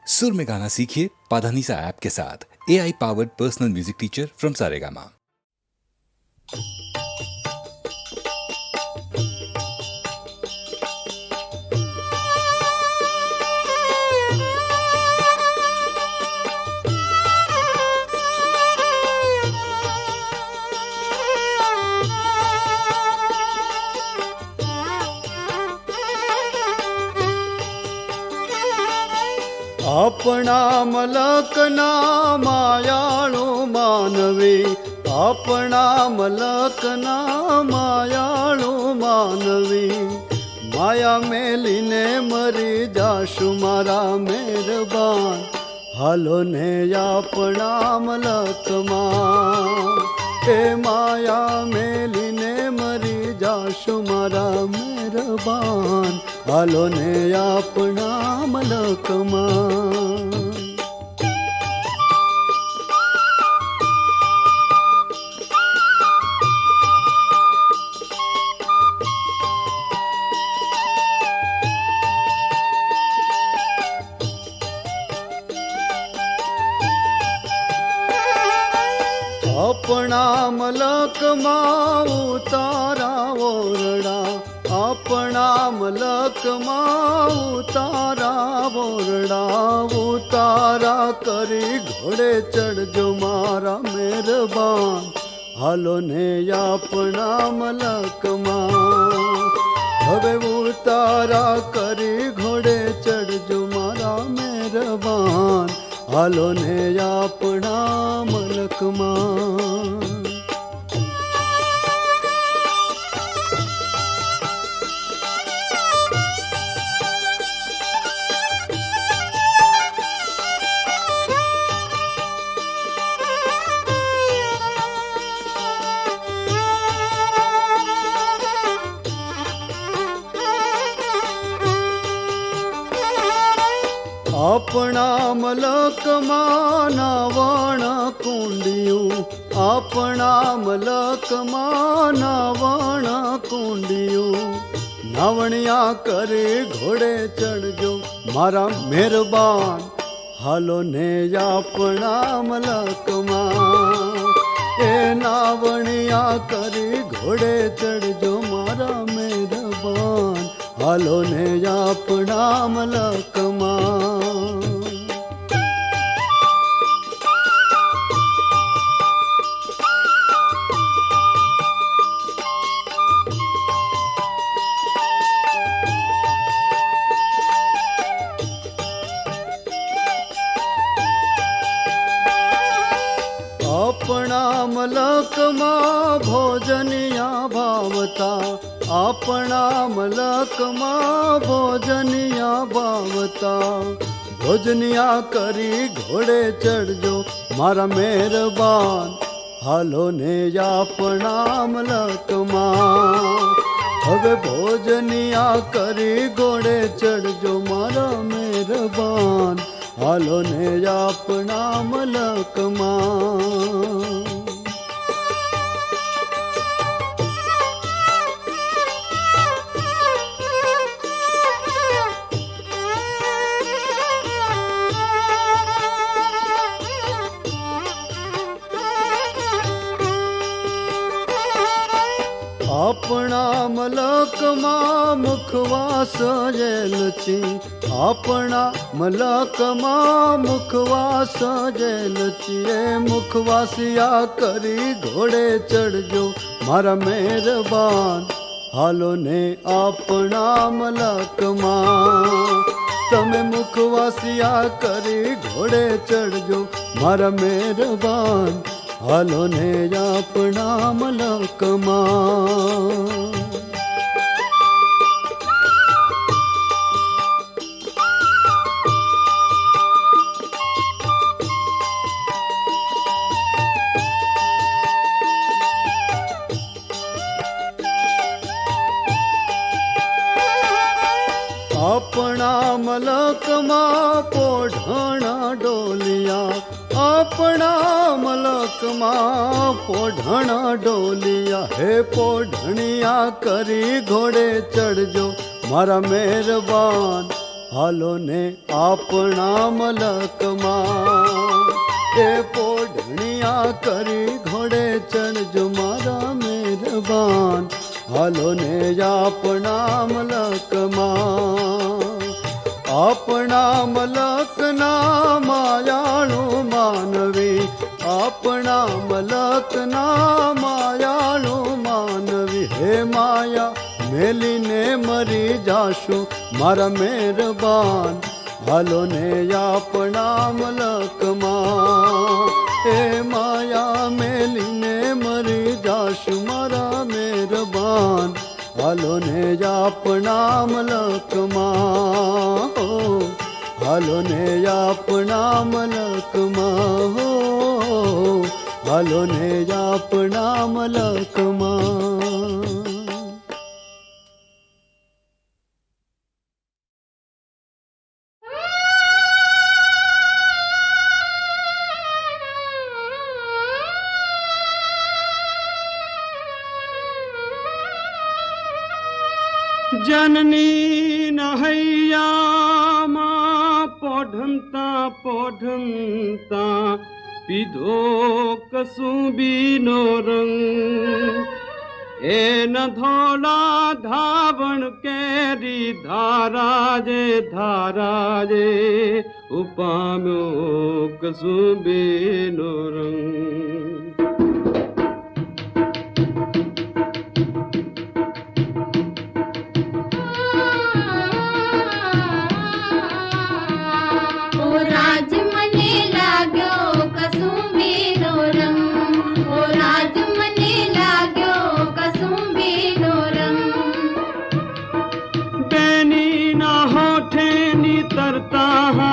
सुर में गाना सीखिए पाधानीसा ऐप के साथ। AI powered personal music teacher from Saregama. આપણા મલકના માયાળો માનવી, આપણા મલકના માયાળો માનવી, માયા મેલીને મરી જાશું મારા મહેરબાન, હાલો ને આપણા મલકમાં, એ માયા મેલીને મરી જાશું મારા મહેરબાન, હાલો ને આપણા મલકમાં. આપણા મલકમાં ઉતારા ઓરડા, આપણા મલકમાં ઉતારા ઓરડા, ઉતારા કરી ઘોડે ચડજો મારા મહેરબાન, હાલો ને આપણા મલકમાં, હવે ઉતારા કરી ઘોડે ચડજો મારા મહેરબાન, હાલો ને આપણા મલકમાં. આપણા મલકમાં નાવણ કુંડિયું, આપણા મલકમાં નાવણ કુંડિયું, નાવણિયા કરી ઘોડે ચડજો મારા મહેરબાન, હાલો ને આપણા મલકમાં, એ નાવણિયા કરી ઘોડે ચડજો મારા મહેરબાન, હાલો ને આપણા મલકમાં. આપણા મલકમાં ભોજનિયા ભાવતા, આપણા મલકમાં ભોજનિયા ભાવતા, ભોજનિયા કરી ઘોડે ચડજો મારા મહેરબાન, હાલો ને આપણા મલકમાં, હવે ભોજનિયા કરી ઘોડે ચડજો મારા મહેરબાન, હાલો ને આપણા મલકમાં. આપણા મલકમાં મુખવાસ જેલ છે, આપણા મલકમાં મુખવાસ જેલ છે, મુખવાસિયા કરી ઘોડે ચડજો મારા મહેરબાન, હાલો ને આપણા મલકમાં, તમે મુખવાસિયા કરી ઘોડે ચડજો મારા મહેરબાન, હાલો ને આપણા મલકમાં. આપણા મલકમાં પોઢણા ડોલિયા, આપણા મલકમાં પોઢણા ડોલિયા, હે પોઢણિયા કરી ઘોડે ચડજો મારા મહેરબાન, હાલો ને આપણા મલકમાં એ પોઢણિયા કરી ઘોડે ચણજો મારા મહેરબાન હાલો ને આપણા મલકમાં આપણા મલકના માયાળું માનવી આપણા મલકના માયાળું માનવી હે માયા મેલીને મરી જાશું મારા મહેરબાન હાલો ને આપણા મલકમાં હે માયા મેલીને મરી જાશું મારા મહેરબાન હાલો ને આપણા મલકમાં હો હાલો ને આપણા મલકમાં હો હાલો ને આપણા મલકમાં जननी नहैयाમાં પોઢમતા પોઢમતા પીધો કસુંબીનો રંગ એન ધોળા ધાવણ કેરી ધારાજે ઉપામ્યો કસુંબીનો રંગ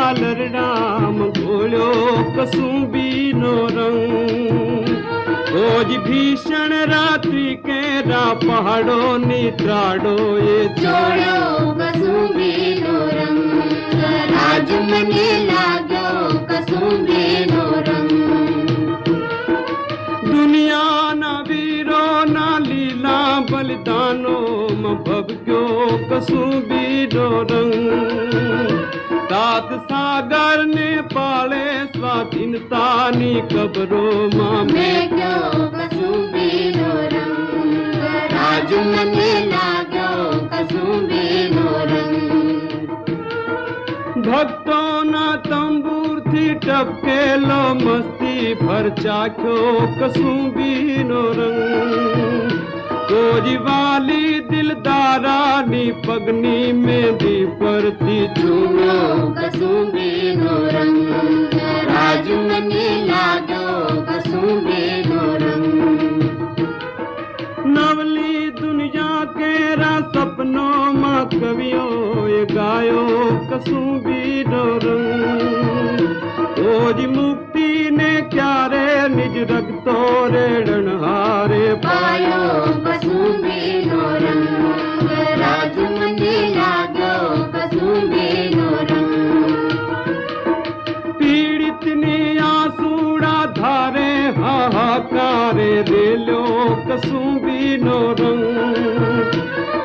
હાલરડામ ઘોળ્યો કસુંબીનો રંગ રોજ ભીષણ રાત્રિ કેરા પહાડો ની ત્રાડો એ જોડ્યો કસુંબીનો રંગ રાજ મને લાગ્યો કસુંબીનો રંગ દુનિયાના વીરોના લીલા બલિદાનો માં ભભક્યો કસુંબીનો રંગ સાત સાગર ને પાળે સ્વાધીનતાની કબરોમાં મેઘ્યો કસુંબીનો રંગ રાજ મને લાગ્યો કસુંબીનો રંગ ભક્તોના તંબુરથી ટપકેલો મસ્તી ભર ચાખ્યો કસુંબીનો રંગ કોઈ વાલી દિલદારાની પગની મેંદી પરથી ઝૂમ્યો કસુંબીનો રંગ રાજ મને લાગ્યો કસુંબીનો રંગ નવલી દુનિયા કેરા સપનોમાં કવિઓએ ગાયો કસુંબીનો રંગ રોજ મુક્તિને ક્યારે નિજ રગતો રેડણ હારે પાયો કસુંબીનો રંગ રાજ મને લાગ્યો કસુંબીનો રંગ પીડિતની આંસુડા ધારે હાહાકારે રેલ્યો કસુંબીનો રંગ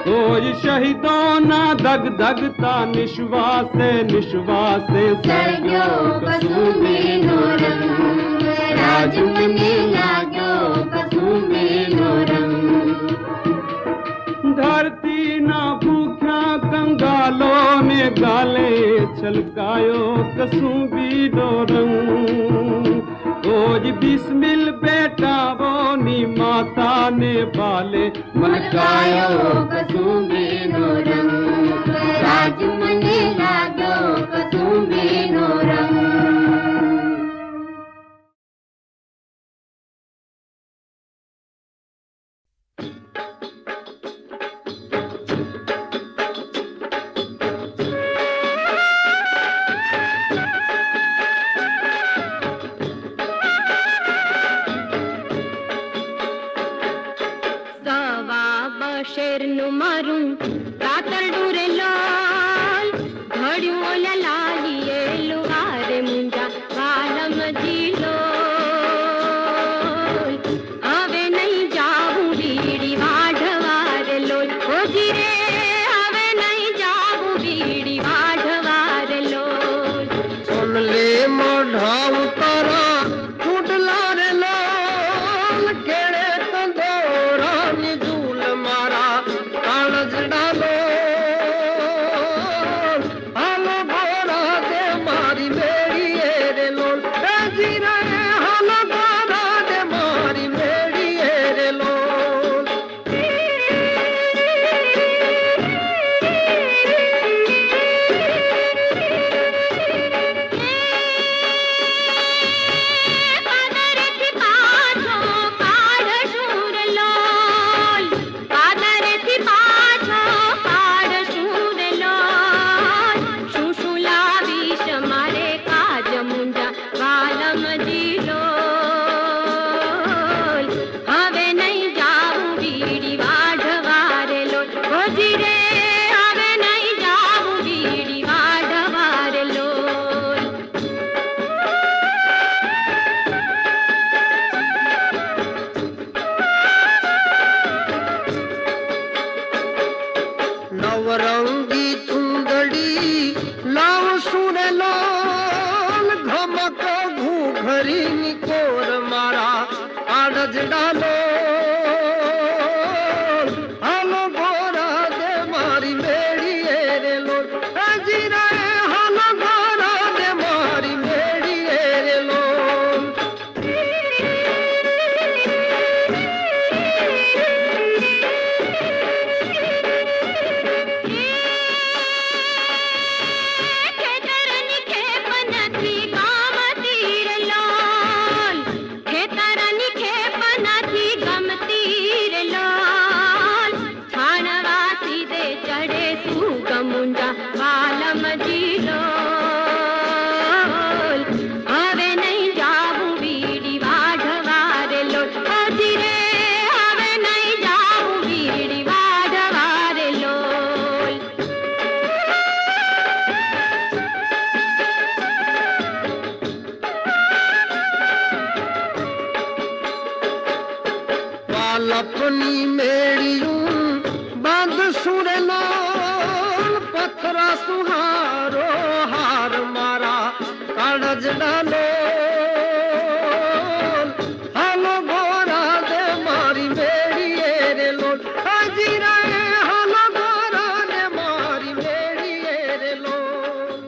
કોઈ શહીદોના દગદગતા નિશ્વાસે સળગ્યો કસુંબીનો રંગ રાજ મને લાગ્યો કસુંબીનો રંગ ધરતીના ભૂખ્યા કંગાલો ને ગાલે છલકાયો કસુંબીનો રંગ કોઈ બિસ્મિલ બેટાઓની માતાને બાલે મલકાયો કસુંબીનો રંગ રાજ મને લાગ્યો કસુંબીનો રંગ શેરનું મારું કાતરડું રે લાલ ઘડ્યું ઓલા લાલીએ चढ़ाऊ तारा चुडला रे लाल केड़े कंदोरा निजूल मारा काणज डालो हालो गोरा दे मारी मेरी रे लोल जी रे हालो गोरा दे मारी मेरी रे लोल नवरंगी चुंदड़ी लाव सुर लाल घमक घूघरी निकोर मारा आड़ज डालो हालो गोरा दे मारी मेरी रे लोल जी रे हालो गोरा दे मारी मेरी रे लोल अपनी मेड़ियूं बंद सुर लाल पथरा सुहारो हार मारा काड़ज डालो हालो गोरा दे मारी मेरी रे लोल जी रे हालो गोरा दे मारी मेरी रे लोल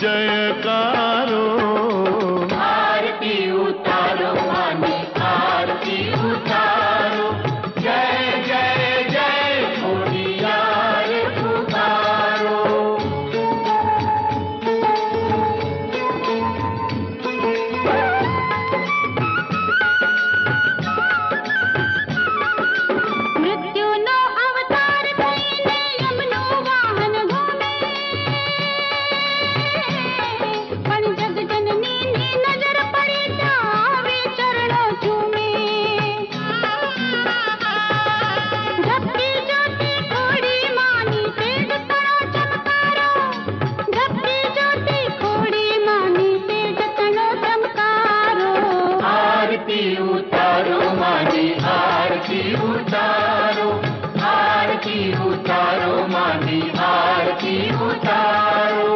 જયકારો. આરતી ઉતારો માની આરતી ઉતારો, જય જય જય ખોડિયાર પુકારો. મૃત્યુનો અવતાર થઈને યમનું વાહન ઘૂમે, પણ જગજનનીની નજર પડી આવે ચરણો ચૂમે. ધબકી જ્યોતિ ખોડી માની તેજ તણો ચમકારો, ધબકી જ્યોતિ ખોડી માની તેજ તણો ચમકારો. આરતી ઉતારો માની આરતી ઉતારો, આરતી ઉતારો માની આરતી ઉતારો.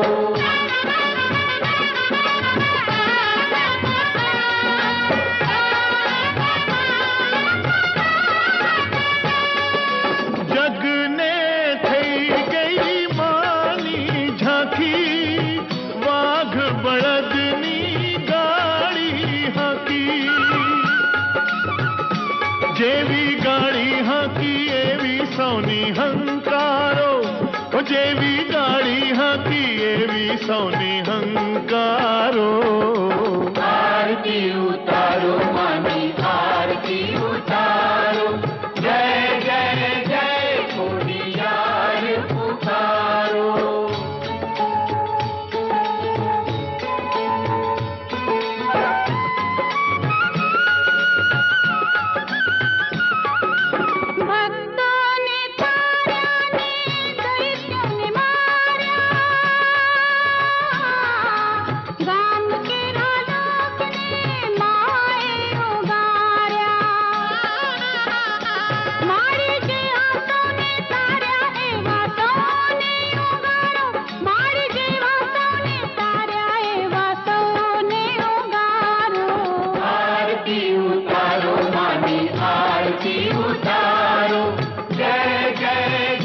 જગને થઈ ગઈ માની ઝાંખી, વાઘ બળદની ગાડી હાકી. જેવી ગાડી હાકી એવી સૌની હંકારો, જેવી ગાડી હાકી એવી સૌની હંકારો. આરતી ઉતારો માની આરતી ઉતારો, જય જય જય ખોડિયાર પુકારો. ભક્તોને તાર્યા ને દૈત્યોને માર્યા, ગામ કે રાજકને માએ ઉગાર્યા. મારી જે આસોને તાર્યા એવા સૌને ઉગારો, મારી જેવા સૌને તાર્યા એવા સૌને ઉગારો. આરતી ઉતારો માની આરતી ઉતારો, જય જય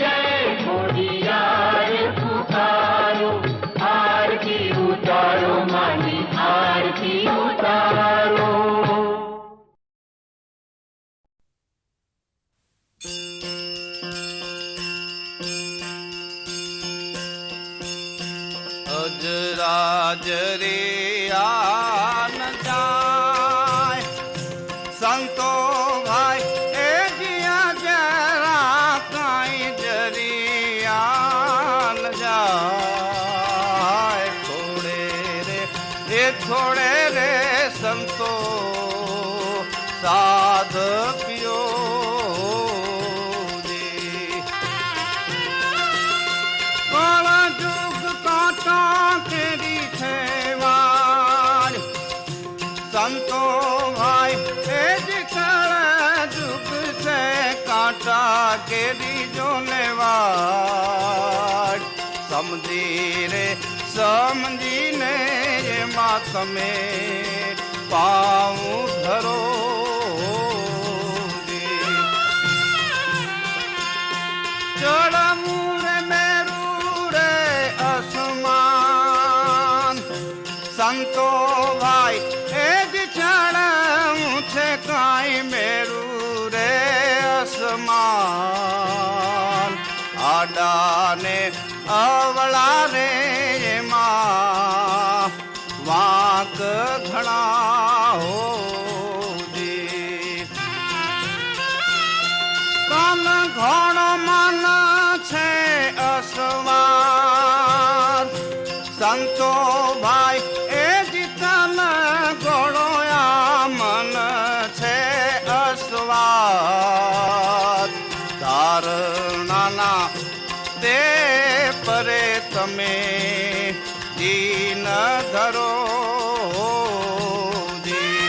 જય ખોડિયાર પુકારો. આરતી ઉતારો માની આરતી ઉતારો. અજરાજ રે આન જાય, સંતો ભાઈ એ જ્યાં જરા કાંઈ જરિયાન જાય. થોડે રે એ થોડે રે સંતો સાધ પિયો દે. કાળા જુગ કાંટા કેરી છે વાર, સંતો ભાઈ એ જ કાળા જુગ છે કાંટા કેરી જોને વાર. સમજી રે સમજીને એમાં તમે પાઉં ધરો દે. ચડમું રે મેરું રે અસમાન, સંતો ભાઈ એ જ ચડમું છે કાંઈ મેરું રે અસમાન. આડાને અવળા રે એમાં વાંક ઘણા હોજી. કાન ઘણો મન છે અસવાર, સંતો ભાઈ એ જ તન ઘણો આ મન છે અસવાર. ધારણાના તે પરે તમે દીન ધરો જી.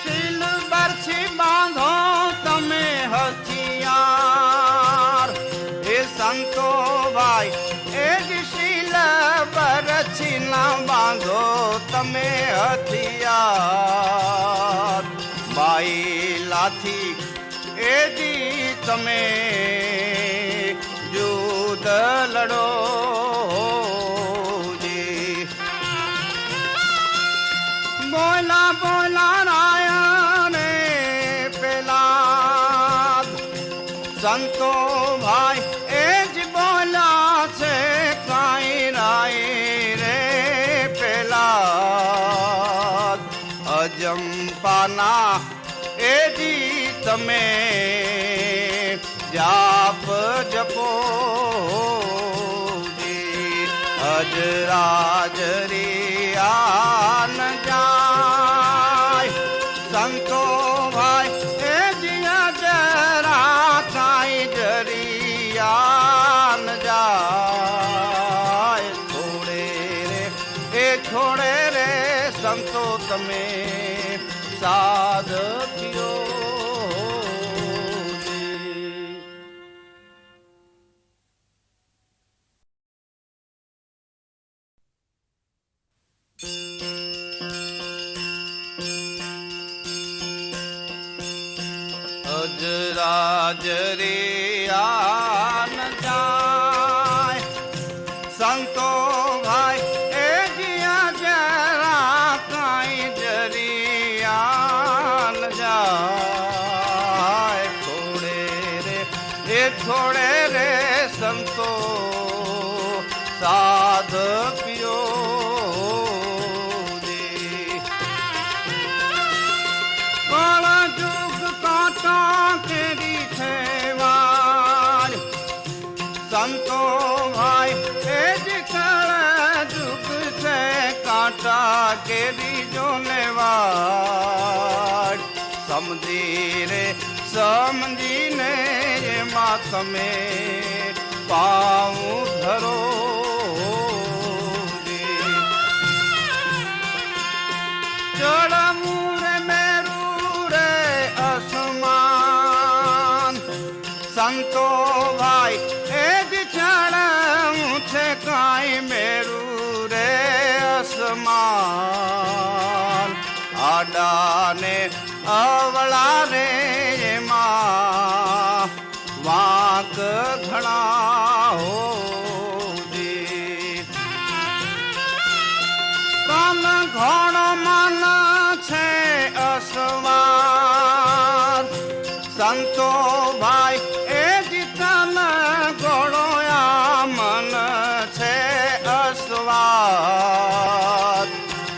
શીલ બરછી બાંધો તમે હથિયાર, એ સંતો ભાઈ એ જ શીલ બરછી ના બાંધો તમે હથિયાર. બાઈ લાથી એ જી તમે યુદ્ધ યુદ્ધ લડો જી. બોલા બોલા રાયને પેલા સંતો ભાઈ એ જ બોલ્યા છે કાંઈ રાય રે પેલા અજંપાના એ જી તમે જાપ જપો જી. અજરાજરી આન જાય સંતો ભાઈ એ જીયા જરા કાંઈ જરિયાન જાય. છોડે રે એ છોડે રે સંતો તમે સાધ્યો. અજરાજરી આન જાય સંતો ભાઈ એ જીયા જરા કાંઈ જરિયાન જાય. છોડે રે એ છોડે રે સંતો સાધ પિયો જી. કાળા જુગ કાંટા કેરી છે વાર સંતો ભાઈ એ જ કાળા જુગ છે કાંટા કેરી જોને વાર. સમજી રે સમજીને એમાં તમે પાઉં ધરો જી. ચડવું રે મેરું રે અસમાન સંતો ભાઈ એ જ ચડવું છે કાંઈ મેરું રે અસમાન. આડાને અવળા રે એમાં વાંક ઘણા હોજી. તન ઘણો મન છે અસવાર સંતો ભાઈ એ જ તન ઘણો આ મન છે અસવાર.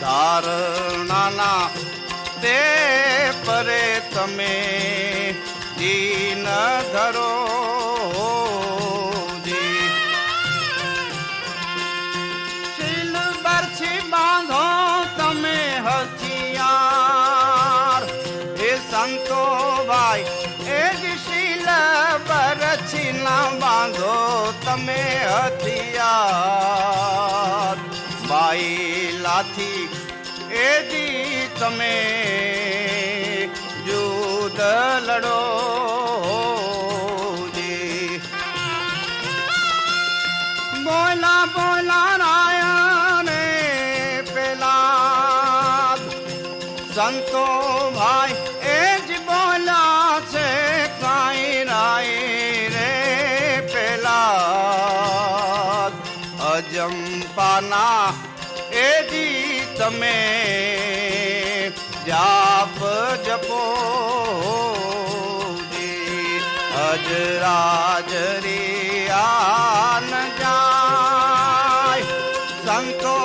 ધારણાના તે પરે તમે દીન ધરો જી. શીલ બરછી બાંધો તમે હથિયાર એ સંતો ભાઈ એ જ શીલ બરછી ના બાંધો તમે હથિયાર. બાઈ લાથી એ જી તમે યુદ્ધ લડો જી. બોલા બોલા રાયને પેલા સંતો ભાઈ એ જ બોલ્યા છે કાંઈ રાય રે પેલા અજંપાના એ જી તમે જાપ જપો જી. અજરાજરી આન જાય સંતો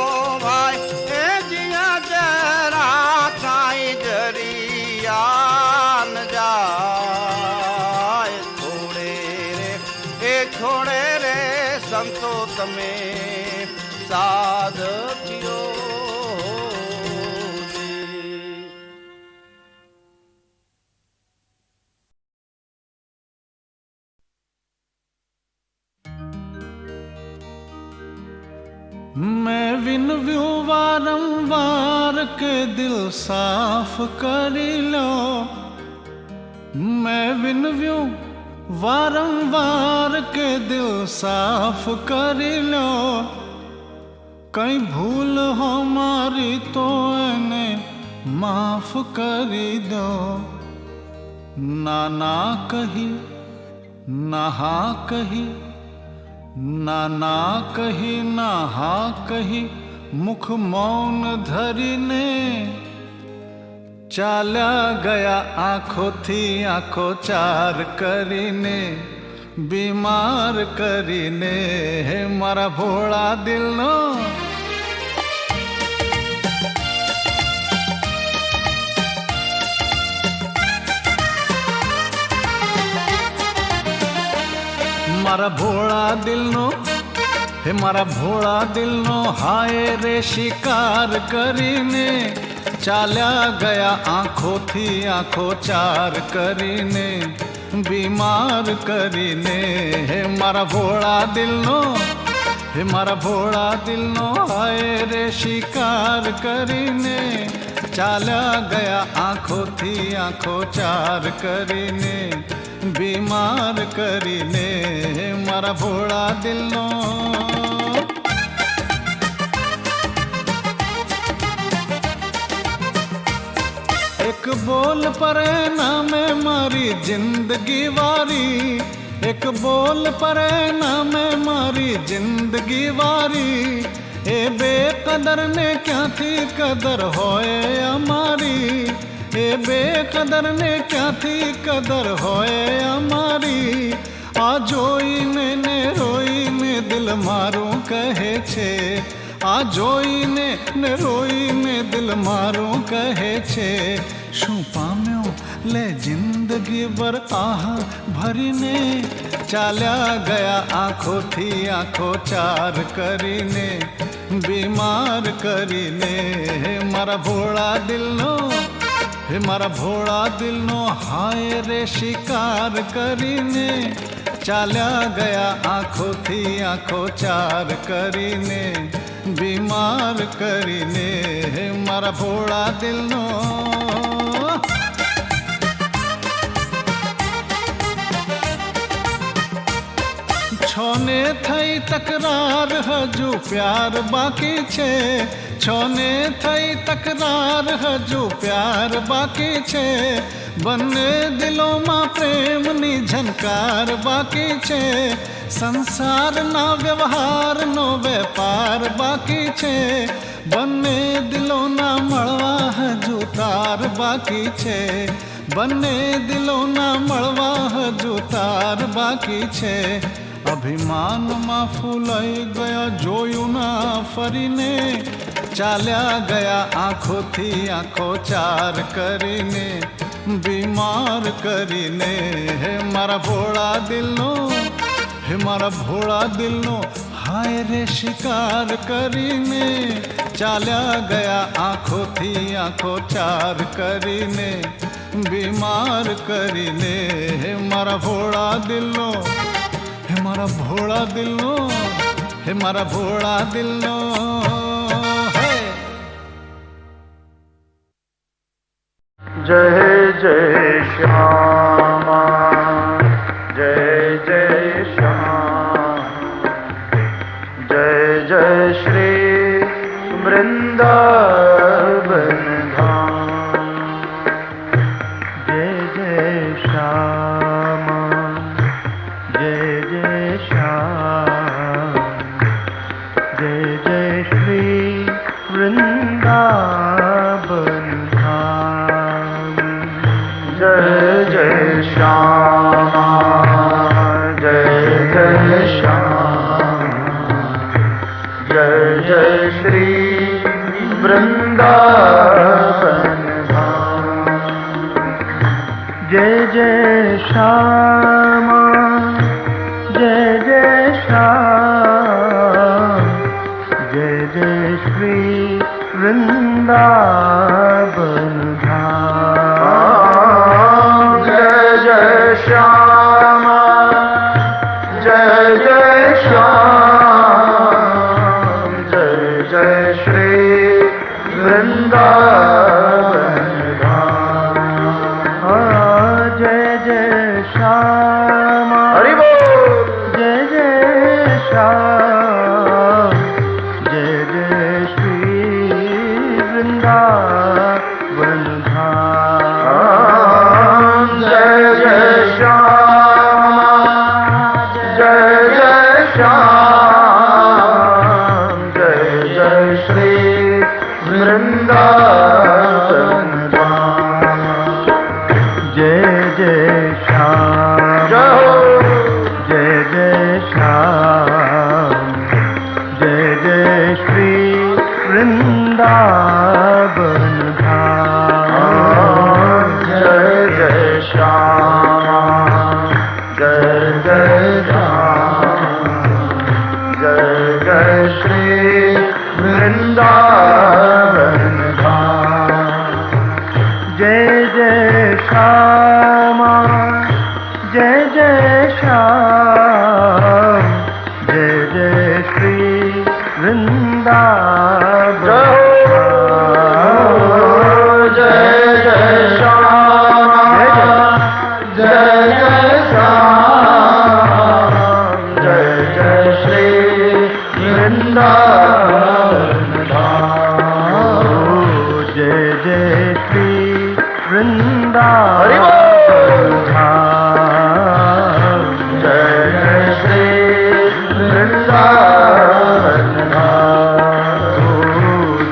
ભાઈ એ જીયા જરા કાંઈ જરિયાન જાય. છોડે રે એ છોડે રે સંતો તમે સાધ પિયો જી. मैं विनव्यू वारंवार के दिल साफ करी लो. मैं विनव्यू वारंवार के दिल साफ करी लो. कहीं भूल हो मारी तो એને માફ કરી દો. ના ના કહી ના હા કહી ना कही ना हा कही मुख मौन धरीने ચાલ્યા ગયા આંખોથી આંખો ચાર કરીને બીમાર કરીને હે મારા ભોળા દિલનો મારા ભોળા દિલનો હે મારા ભોળા દિલનો હાય રે શિકાર કરીને ચાલ્યા ગયા આંખોથી આંખો ચાર કરીને બીમાર કરીને હે મારા ભોળા દિલનો હે મારા ભોળા દિલનો હાય રે શિકાર કરીને ચાલ્યા ગયા આંખોથી આંખો ચાર કરીને બીમાર કરીને હે મારા ભોળા દિલનો एक बोल पर नामे मारी जिंदगी वारी एक बोल पर नामे मारी जिंदगी वारी ए बेकदर ने क्यांथी कदर होए अमारी ए बेकदर ने क्यांथी कदर होए अमारी आ जोईने ने रोईने दिल मारूं કહે છે આ જોઈને ને રોઈને દિલ મારું કહે છે શું પામ્યો લે જિંદગી ભર આહ ભરીને ચાલ્યા ગયા આંખોથી આંખો ચાર કરીને બીમાર કરીને હે મારા ભોળા દિલનો હે મારા ભોળા દિલનો હાય રે શિકાર કરીને ચાલ્યા ગયા આંખોથી આંખો ચાર કરીને बीमार કરીને હે મારા ભોળા દિલનો છોને થઈ તકરાર હજુ પ્યાર બાકી છે છોને થઈ તકરાર હજુ પ્યાર બાકી છે બંને દિલોમાં પ્રેમની ઝનકાર બાકી છે સંસારના વ્યવહારનો વેપાર બાકી છે બંને દિલોના મળવા હજુ તાર બાકી છે બંને દિલોના મળવા હજુ તાર બાકી છે અભિમાનમાં ફૂલાઈ ગયા જોયું ના ફરીને ચાલ્યા ગયા આંખોથી આંખો ચાર કરીને બીમાર કરીને હે મારા ભોળા દિલનો હે મારા ભોળા દિલનો હાય રે શિકાર કરીને ચાલ્યા ગયા આંખોથી આંખો ચાર કરીને બીમાર કરીને હે મારા ભોળા દિલનો હે મારા ભોળા દિલનો હે મારા ભોળા દિલનો હે जय जय श्यामा जय जय श्याम जय जय श्री वृंदावन धाम जय जय श्यामा जय जय श्याम जय जय श्री वृंदावन जय जय श्यामा जय जय श्याम जय जय श्री वृंदावन धाम जय जय श्यामा जय जय श्याम जय जय श्री वृंदावन श्यामा जय जय श्याम जय जय श्री वृंदावन धाम जय जय श्यामा हरि बोल जय जय श्याम जय जय श्री वृंदावन धाम जय जय श्यामा जय जय श्याम श्री वृंदावन धाम। जय जय श्याम जय जय श्याम जय जय श्री वृंदावन धाम। जय जय श्याम जय जय श्याम जय जय श्री वृंदावन धाम। जय जय श्यामा जय जय श्याम जय जय श्री वृंदावन। जय जय श्याम जय जय श्याम जय जय श्री वृंदावन धाम। जय जय श्री वृंदावन धाम। जय जय श्री वृंदावन धाम।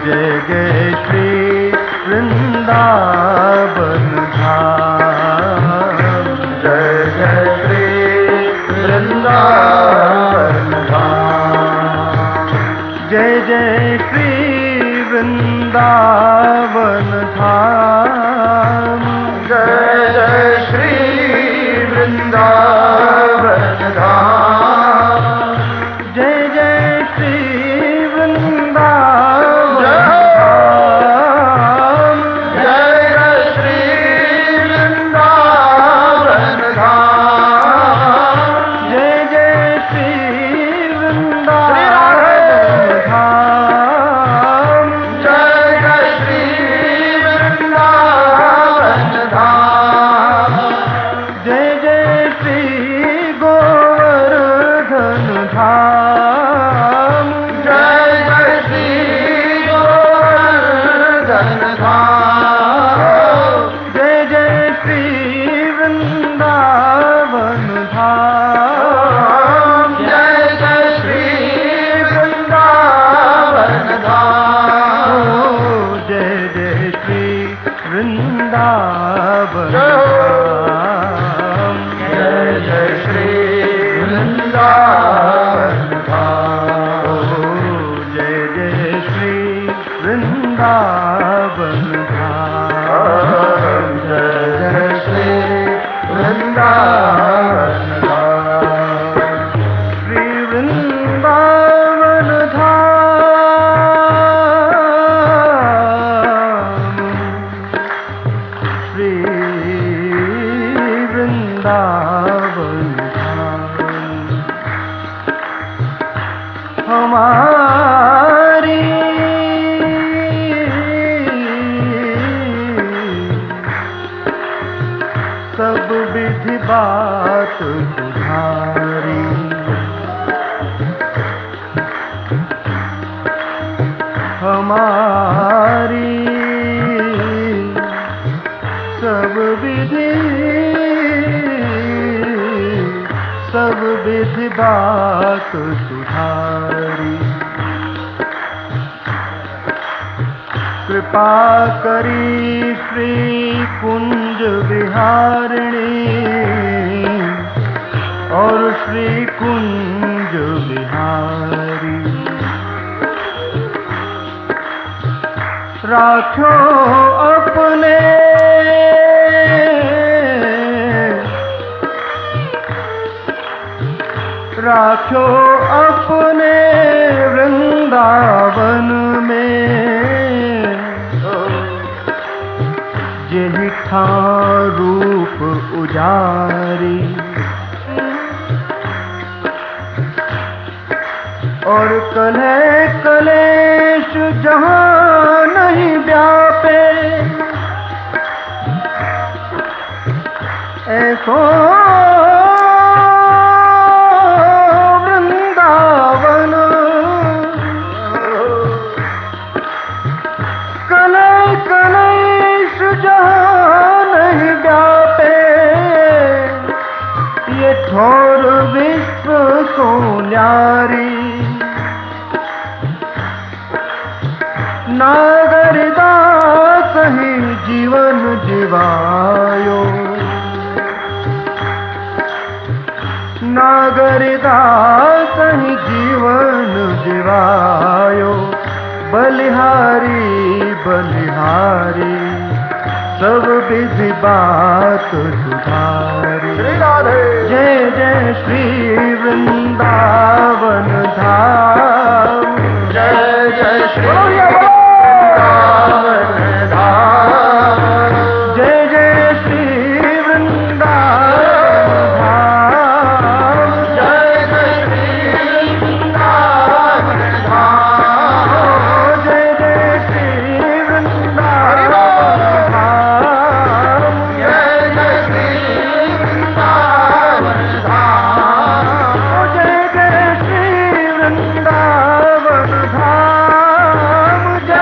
जय जय श्री वृंदावन धाम। जय जय श्री वृंदावन धाम। जय जय श्री वृंदावन धाम। जय जय श्री वृंदावन धाम। जय जय श्री वृंदावन धाम। जय जय श्री वृंदावन धाम। जय जय श्री वृंदावन धाम। जय जय श्री वृंदावन धाम। जय जय श्री गोवर्धन धाम। जय जय श्री गोवर्धन धाम। जय जय श्री वृंदावन धाम। जय जय श्री वृंदावन धाम। जय जय श्री वृंदावन धाम। जय जय श्री वृंदावन धाम। जय जय श्री वृंदावन धाम। जय जय श्री वृंदावन धाम। श्री वृंदावन धाम। श्री वृंदावन धाम। हमारी सब विधि बात सुधारी। हमारी सब विधि बात सुधारी। कृपा करी श्री कुंज विहारिणी और श्री कुंज विहारी। राखो अपने राखो अपने वृंदावन में। जेहि ठां रूप उजारी और कलह कलेश जहाँ नहीं व्यापे। ऐसो वृंदावन कलह कलेश जहाँ नहीं व्यापे। ये ठोर विश्व सो न्यारी नागरिदास ही जीवन जीवायो नागरिदास ही जीवन जीवायो बलिहारी बलिहारी सब विधि बात सुधारी जय जय श्री वृंदावन धाम जय जय श्री वृंदावन धाम जय जय श्री वृंदावन धाम जय जय श्री वृंदावन धाम जय जय श्री वृंदावन धाम जय जय श्री वृंदावन धाम जय जय श्री वृंदावन धाम जय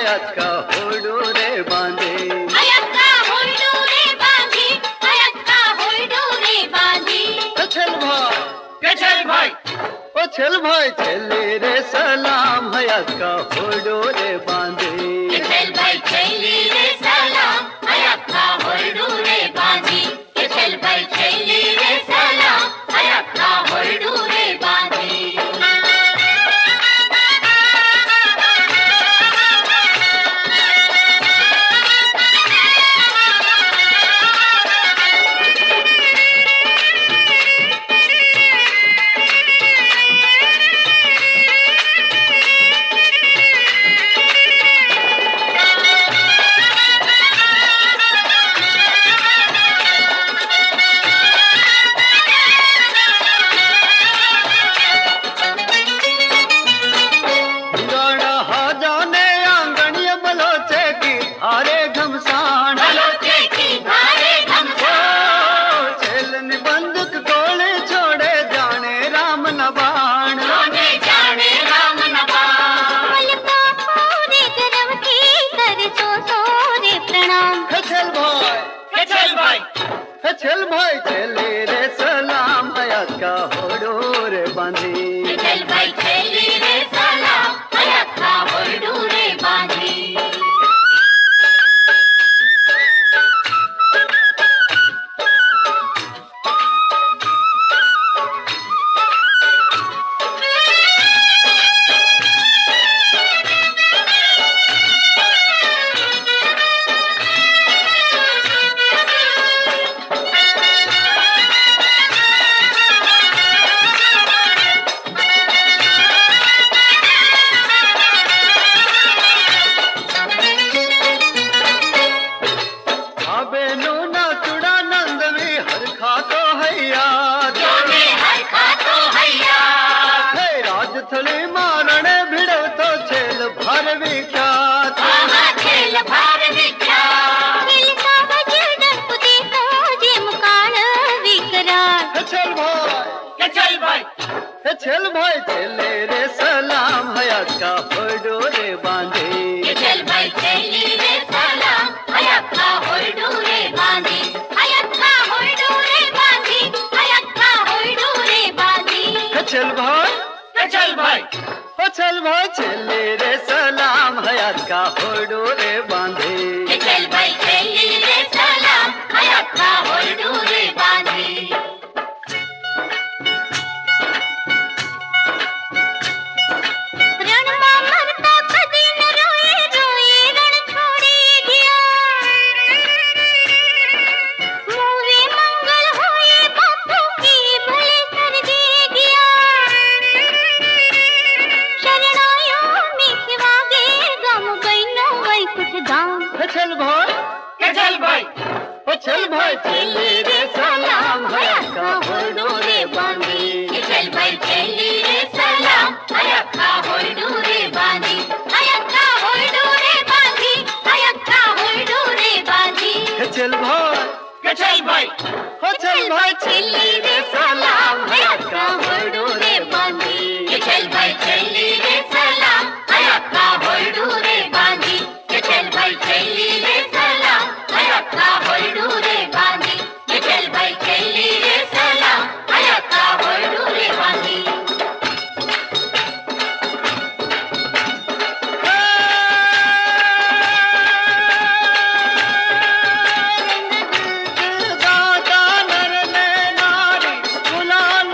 हयात का होडो रे बांधे अयक्का होइडो रे बांधी अयक्का होइडो रे बांधी चल भाई चल भाई ओ चल भाई चले रे सलाम हयात का होडो रे बांधे चल भाई चली रे सलाम अयक्का होइडो रे बांधी चल भाई चली रे सलाम अयक्का होइडो रे बांधी गाना हा जाने आंगणिया मलोचे की आरे घमसान बलोचे की धारे घमसान छेलन बंदूक गोले छोड़े जाने राम नबाण सोने जाने राम नबाण मलका पूरे गर्व की कर सोरे प्रणाम चल भाई चल भाई चल भाई चले रे सलाम हयात का होडो रे बांधी चल भाई चली रे सलाम अयक्का होइडो रे बांधी अबे नो ना चुड़ा नंद में हर खा तो हैया जोने हर खातो हैया हे राज थली मारणे भिड़ो तो छेल भर विख्यात आहा खेल भार विख्यात खेल का वजन पुते तो जे मुकान विकराल चल भाई चल भाई चले रे सलाम हयात का होडो रे बांधे चल भाई चली रे सलाम अयक्का होइडो रे बांधी अयक्का होइडो रे बांधी अयक्का होइडो रे बांधी चल भाई चल भाई चले रे सलाम हयात का होडो रे बांधे चल भाई चली रे सलाम अयक्का होइडो रे बांधी रण में मरता कदी न रोए रोए रण छोड़े गया मोरे मंगल होए बापू की भले कर दे गया शरणायो मिखवागे गम गइनो वैकुठ गाम चल भाई चल भाई चले रे सलाम हयात का होडो रे बांधे चल भाई चली रे सलाम अयक्का होइडो रे बांधी अयक्का होइडो रे बांधी अयक्का होइडो रे बांधी चल भाई चली रे सलाम अयक्का होइडो रे बांधी चल भाई चली रे सलाम अयक्का होइडो रे बांधी चल भाई चली रे सलाम अयक्का होइडो रे बांधी चल भाई चली रे सलाम अयक्का होइडो रे बांधी दादा नर ने नारी गुलाल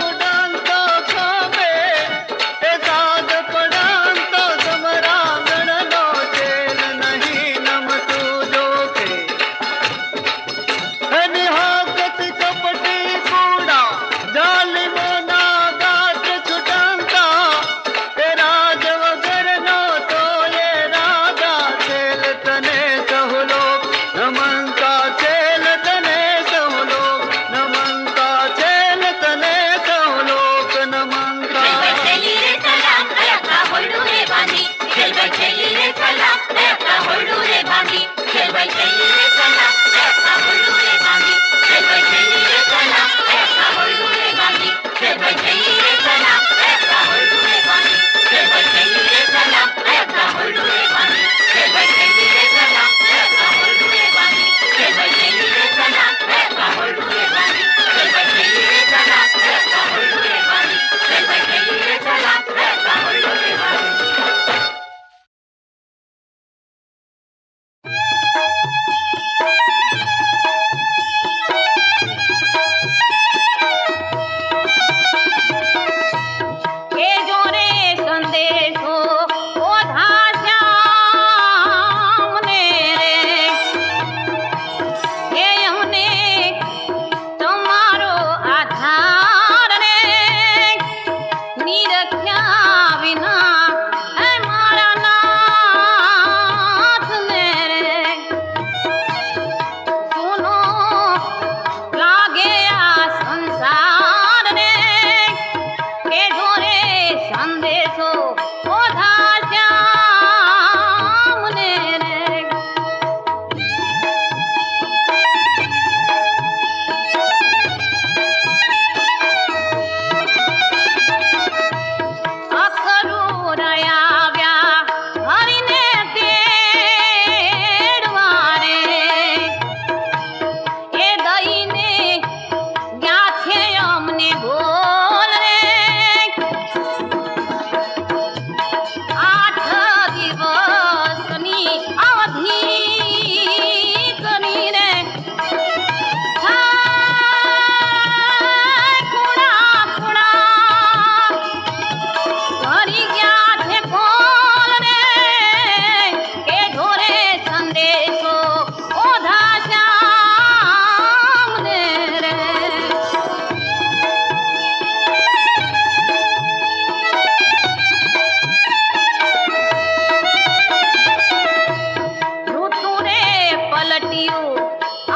કટિયું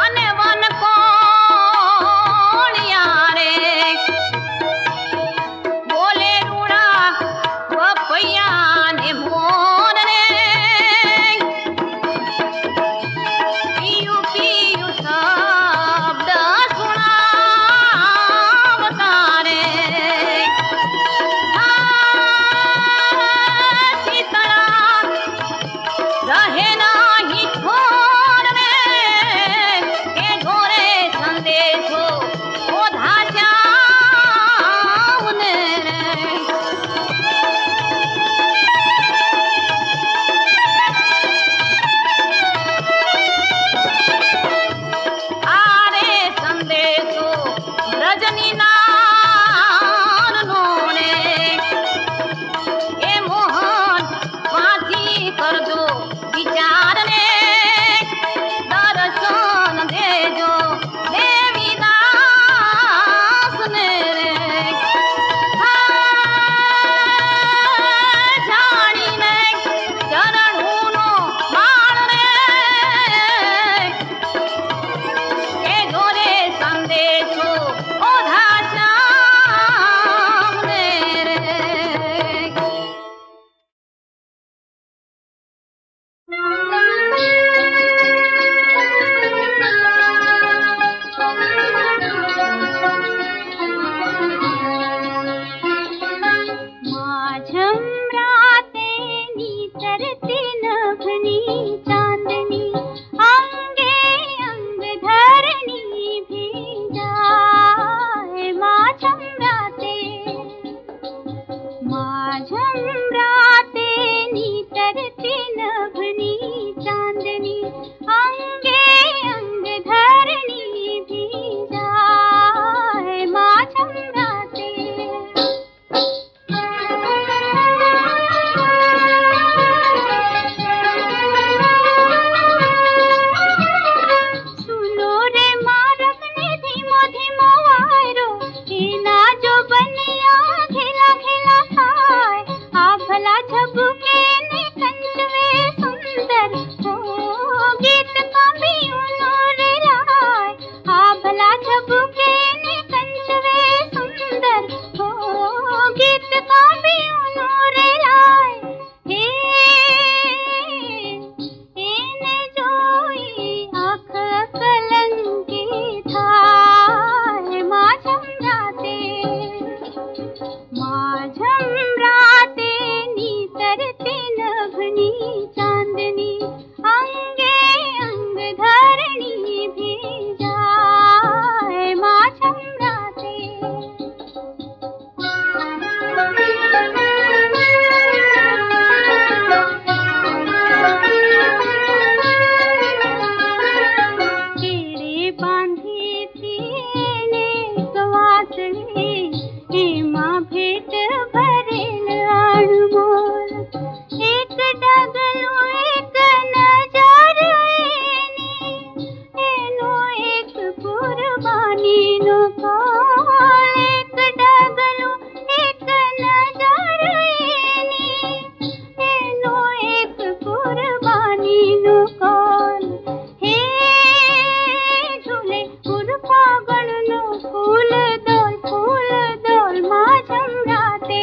અને વન કોણિયા રે બોલે રૂડા પપૈયા ને મોર રે પીયું પીયું શબ્દ સુણાવતા રે શીતળા રહે નહીં છોડ રે એ ઘોરે સંદેશો ઓધા જાવ ને રે આરે સંદેશો રજની નારનો રે એ મોહન વાંચી કરજો વિચાર ને દર્શન દેજો દેવી દાસ ને રે જાણીને ચરણોનો માળ રે એ ઘોરે સંદેશો ઓધા શ્યામ ને રે माझं राते नितरते नभनी चांदनी अंगे अंग धरणी भिजाय माझं राते नितरते नभनी चांदनी अंगे अंग धरणी भिजाय माझं राते सुनो रे मारक ने धीमो धीमो वायरो एना जो बनिया घेला घेला थाय आ भला झबके ने कंचवे सुंदर हो गीत कवियों रे लाय आ भला झबके ने कंचवे सुंदर हो गीत कवियों रे लाय हे એને જોઈ આંખ કલંકી થાય माझं राते नितरते नभनी चांदनी अंगे अंग धरणी भिजाय माझं राते केळे बांधी तिने कवासळे हेमा भेट भरेल अणमोल एक डगलो एक नजर एनो एक कुर्बानी नो कॉल एक डगलो एक नजर एनो एक कुर्बानी नो कॉल हे झूले उर्फागणनो फूल दोल माझं राते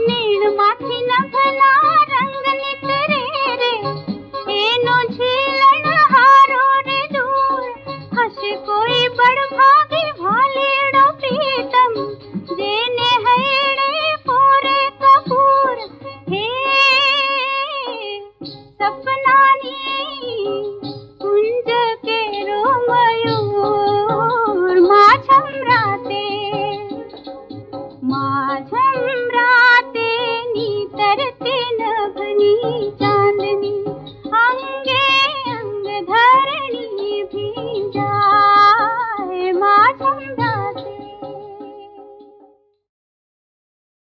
નીણમાંથી નભલા રંગ નીતરે રે એનો ઝીલણ હારો રે દૂર હશે કોઈ બળભાગી ભાલેડો પ્રીતમ જેને હૈડે પોરે કપૂર હે સપનાની કુંજ કેરો મયુર माझं राते नितरते नभनी